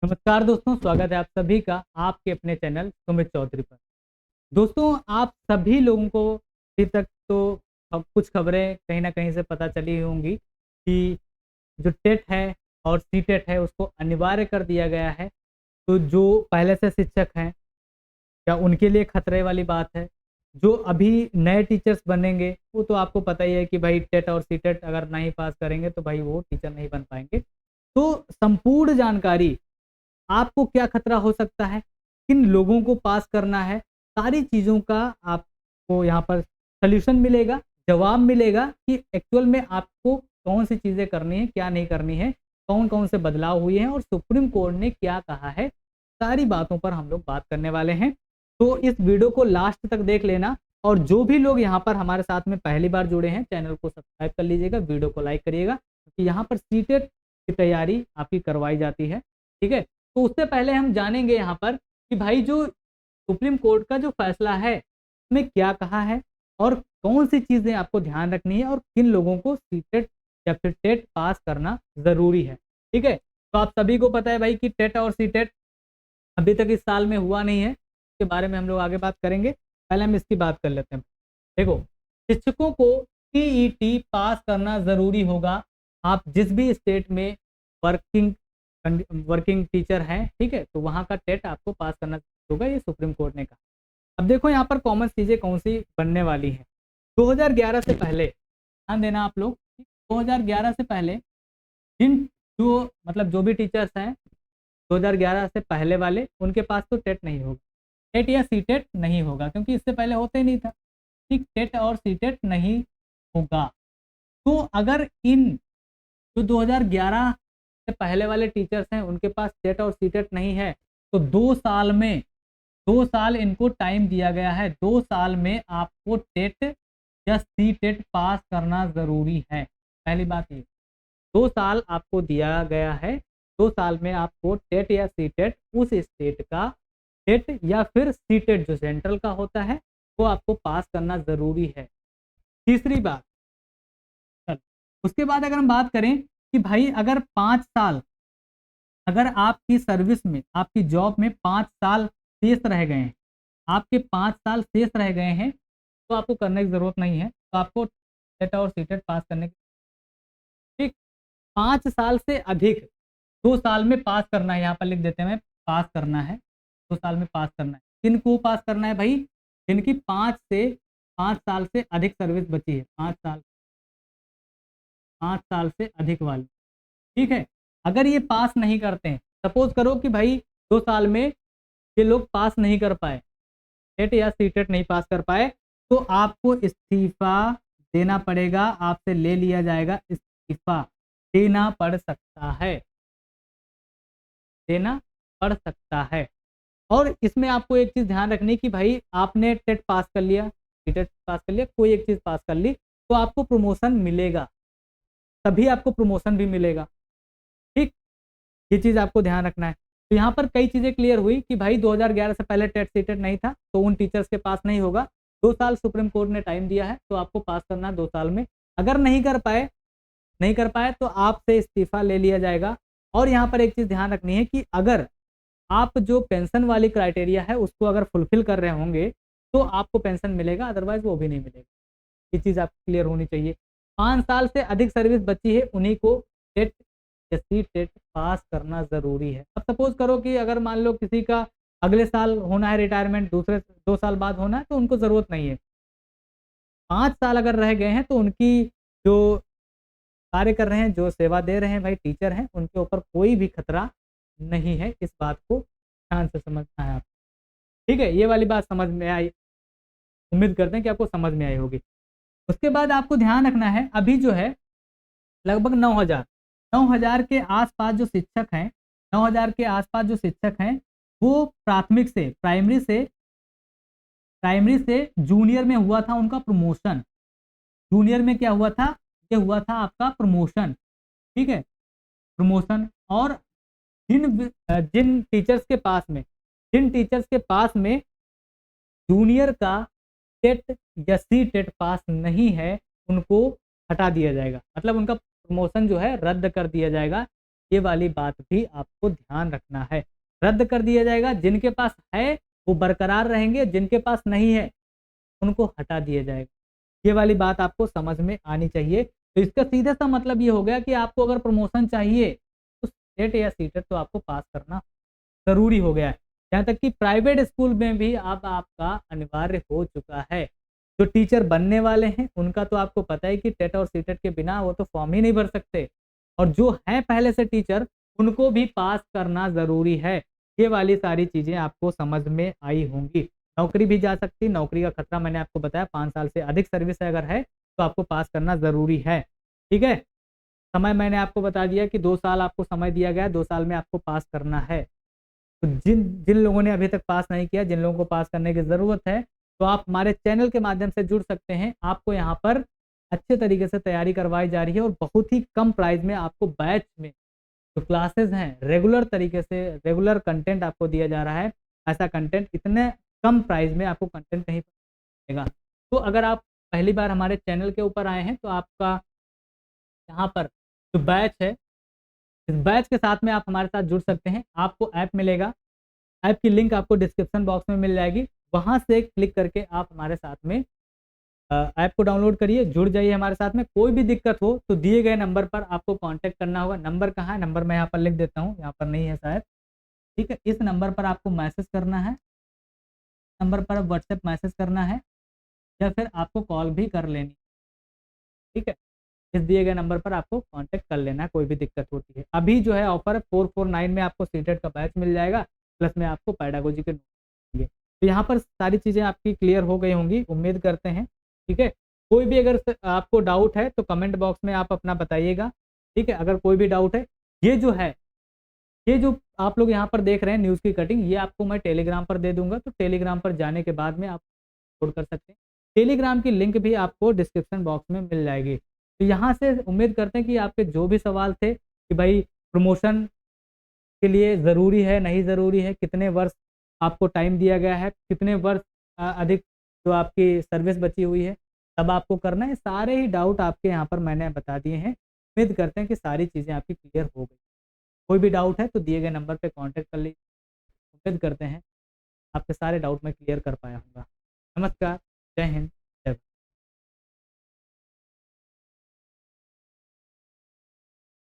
नमस्कार दोस्तों, स्वागत है आप सभी का आपके अपने चैनल सुमित चौधरी पर। दोस्तों, आप सभी लोगों को अभी तक तो अब कुछ खबरें कहीं ना कहीं से पता चली होंगी कि जो टेट है और सी टेट है उसको अनिवार्य कर दिया गया है। तो जो पहले से शिक्षक हैं, क्या उनके लिए खतरे वाली बात है? जो अभी नए टीचर्स बनेंगे वो तो आपको पता ही है कि भाई टेट और सी टेट अगर नहीं पास करेंगे तो भाई वो टीचर नहीं बन पाएंगे। तो संपूर्ण जानकारी, आपको क्या खतरा हो सकता है, किन लोगों को पास करना है, सारी चीज़ों का आपको यहाँ पर सॉल्यूशन मिलेगा, जवाब मिलेगा कि एक्चुअल में आपको कौन सी चीज़ें करनी है, क्या नहीं करनी है, कौन-कौन से बदलाव हुए हैं और सुप्रीम कोर्ट ने क्या कहा है। सारी बातों पर हम लोग बात करने वाले हैं। तो इस वीडियो को लास्ट तक देख लेना और जो भी लोग यहाँ पर हमारे साथ में पहली बार जुड़े हैं, चैनल को सब्सक्राइब कर लीजिएगा, वीडियो को लाइक करिएगा क्योंकि यहाँ पर सीटेट की तैयारी आपकी करवाई जाती है। ठीक है? तो उससे पहले हम जानेंगे यहाँ पर कि भाई जो सुप्रीम कोर्ट का जो फैसला है उसमें क्या कहा है और कौन सी चीजें आपको ध्यान रखनी है और किन लोगों को सीटेट या फिर टेट पास करना जरूरी है। ठीक है, तो आप सभी को पता है भाई कि टेट और सीटेट अभी तक इस साल में हुआ नहीं है। इसके बारे में हम लोग आगे बात करेंगे, पहले हम इसकी बात कर लेते हैं। देखो, शिक्षकों को टीईटी पास करना जरूरी होगा। आप जिस भी स्टेट में वर्किंग वर्किंग टीचर हैं, ठीक है, तो वहाँ का टेट आपको पास करना होगा, ये सुप्रीम कोर्ट ने कहा। अब देखो यहाँ पर कॉमन चीज़ें कौन सी बनने वाली हैं। 2011 से पहले ध्यान देना आप लोग, 2011 से पहले जिन जो मतलब जो भी टीचर्स हैं 2011 से पहले वाले, उनके पास तो टेट नहीं होगा, टेट या सी टेट नहीं होगा क्योंकि इससे पहले होते ही नहीं था। ठीक, टेट और सी टेट नहीं होगा। तो अगर इन जो 2011 से पहले वाले टीचर्स हैं उनके पास टेट और सीटेट नहीं है तो 2 साल में 2 साल इनको टाइम दिया गया है। 2 साल में आपको टेट या सीटेट पास करना जरूरी है। पहली बात ये, 2 साल आपको दिया गया है। 2 साल में आपको टेट या सीटेट उस स्टेट का टेट या फिर सीटेट जो सेंट्रल का होता है वो आपको पास करना जरूरी है। तीसरी बात, उसके बाद अगर हम बात करें कि भाई अगर 5 साल, अगर आपकी सर्विस में आपकी जॉब में 5 साल शेष रह गए हैं, आपके 5 साल शेष रह गए हैं तो आपको करने की जरूरत नहीं है। तो आपको टेट और सीटेट पास करने की, ठीक, 5 साल से अधिक 2 साल में पास करना है, यहाँ पर लिख देते हैं पास करना है, 2 साल में पास करना है। किनको पास करना है भाई? जिनकी 5 साल से अधिक सर्विस बची है, 5 साल से अधिक वाले। ठीक है, अगर ये पास नहीं करते हैं, सपोज करो कि भाई 2 साल में ये लोग पास नहीं कर पाए, टेट या सीटेट नहीं पास कर पाए, तो आपको इस्तीफा देना पड़ेगा, आपसे ले लिया जाएगा, इस्तीफा देना पड़ सकता है, देना पड़ सकता है। और इसमें आपको एक चीज ध्यान रखनी कि भाई आपने टेट पास कर लिया, सीटेट पास कर लिया, कोई एक चीज पास कर ली तो आपको प्रमोशन मिलेगा, तभी आपको प्रमोशन भी मिलेगा। ठीक, ये चीज आपको ध्यान रखना है। तो यहाँ पर कई चीजें क्लियर हुई कि भाई 2011 से पहले टेट सीटेट नहीं था तो उन टीचर्स के पास नहीं होगा। 2 साल सुप्रीम कोर्ट ने टाइम दिया है तो आपको पास करना है 2 साल में। अगर नहीं कर पाए तो आपसे इस्तीफा ले लिया जाएगा। और यहाँ पर एक चीज ध्यान रखनी है कि अगर आप जो पेंशन वाली क्राइटेरिया है उसको अगर फुलफिल कर रहे होंगे तो आपको पेंशन मिलेगा, अदरवाइज वो भी नहीं मिलेगा। ये चीज आपको क्लियर होनी चाहिए। 5 साल से अधिक सर्विस बची है उन्हीं को टेट या सी टेट पास करना जरूरी है। अब सपोज करो कि अगर मान लो किसी का अगले साल होना है रिटायरमेंट, दूसरे 2 साल बाद होना है, तो उनको जरूरत नहीं है। 5 साल अगर रह गए हैं तो उनकी जो कार्य कर रहे हैं, जो सेवा दे रहे हैं भाई टीचर हैं, उनके ऊपर कोई भी खतरा नहीं है। इस बात को ध्यान से समझना है आप। ठीक है, ये वाली बात समझ में आई, उम्मीद करते हैं कि आपको समझ में आई होगी। उसके बाद आपको ध्यान रखना है, अभी जो है लगभग 9,000 के आसपास जो शिक्षक हैं, 9,000 के आसपास जो शिक्षक हैं वो प्राथमिक से प्राइमरी से जूनियर में हुआ था उनका प्रमोशन। जूनियर में क्या हुआ था? ये हुआ था आपका प्रमोशन। ठीक है, प्रमोशन। और जिन टीचर्स के पास में जूनियर का टेट या सी टेट पास नहीं है उनको हटा दिया जाएगा, मतलब उनका प्रमोशन जो है रद्द कर दिया जाएगा। ये वाली बात भी आपको ध्यान रखना है। रद्द कर दिया जाएगा, जिनके पास है वो बरकरार रहेंगे, जिनके पास नहीं है उनको हटा दिया जाएगा। ये वाली बात आपको समझ में आनी चाहिए। तो इसका सीधा सा मतलब ये हो गया कि आपको अगर प्रमोशन चाहिए तो सेट या सीटेट तो आपको पास करना ज़रूरी हो गया है। यहाँ तक कि प्राइवेट स्कूल में भी अब आपका अनिवार्य हो चुका है। जो टीचर बनने वाले हैं उनका तो आपको पता है कि टेट और सीटेट के बिना वो तो फॉर्म ही नहीं भर सकते, और जो हैं पहले से टीचर उनको भी पास करना ज़रूरी है। ये वाली सारी चीज़ें आपको समझ में आई होंगी। नौकरी भी जा सकती है, नौकरी का खतरा मैंने आपको बताया, 5 साल से अधिक सर्विस अगर है तो आपको पास करना ज़रूरी है। ठीक है? समय मैंने आपको बता दिया कि 2 साल आपको समय दिया गया है, 2 साल में आपको पास करना है। तो जिन जिन लोगों ने अभी तक पास नहीं किया, जिन लोगों को पास करने की ज़रूरत है, तो आप हमारे चैनल के माध्यम से जुड़ सकते हैं। आपको यहाँ पर अच्छे तरीके से तैयारी करवाई जा रही है और बहुत ही कम प्राइस में आपको बैच में जो क्लासेस हैं रेगुलर तरीके से रेगुलर कंटेंट आपको दिया जा रहा है। ऐसा कंटेंट इतने कम प्राइस में आपको कंटेंट कहीं मिलेगा। तो अगर आप पहली बार हमारे चैनल के ऊपर आए हैं तो आपका यहाँ पर जो बैच है, इस बैच के साथ में आप हमारे साथ जुड़ सकते हैं। आपको ऐप मिलेगा, ऐप की लिंक आपको डिस्क्रिप्शन बॉक्स में मिल जाएगी। वहाँ से क्लिक करके आप हमारे साथ में ऐप को डाउनलोड करिए, जुड़ जाइए हमारे साथ में। कोई भी दिक्कत हो तो दिए गए नंबर पर आपको कांटेक्ट करना होगा। नंबर कहाँ है? नंबर मैं यहाँ पर लिख देता हूँ, यहाँ पर नहीं है शायद। ठीक है, इस नंबर पर आपको मैसेज करना है, नंबर पर व्हाट्सएप मैसेज करना है या फिर आपको कॉल भी कर लेनी। ठीक है, इस दिए गए नंबर पर आपको कांटेक्ट कर लेना है, कोई भी दिक्कत होती है। अभी जो है ऑफर 449 में आपको सीटेट का बैच मिल जाएगा, प्लस में आपको पेडागोजी के नोट्स मिलेंगे। तो यहाँ पर सारी चीज़ें आपकी क्लियर हो गई होंगी, उम्मीद करते हैं। ठीक है, कोई भी अगर आपको डाउट है तो कमेंट बॉक्स में आप अपना बताइएगा। ठीक है, अगर कोई भी डाउट है, ये जो है, ये जो आप लोग यहाँ पर देख रहे हैं न्यूज़ की कटिंग, ये आपको मैं टेलीग्राम पर दे दूंगा। तो टेलीग्राम पर जाने के बाद में आप डाउनलोड कर सकते हैं। टेलीग्राम की लिंक भी आपको डिस्क्रिप्शन बॉक्स में मिल जाएगी। तो यहाँ से उम्मीद करते हैं कि आपके जो भी सवाल थे कि भाई प्रमोशन के लिए ज़रूरी है, नहीं ज़रूरी है, कितने वर्ष आपको टाइम दिया गया है, कितने वर्ष अधिक जो आपकी सर्विस बची हुई है, तब आपको करना है। सारे ही डाउट आपके यहाँ पर मैंने बता दिए हैं। उम्मीद करते हैं कि सारी चीज़ें आपकी क्लियर हो गई। कोई भी डाउट है तो दिए गए नंबर पे कांटेक्ट कर लीजिए। उम्मीद करते हैं आपके सारे डाउट मैं क्लियर कर पाया हूँगा। नमस्कार, जय हिंद।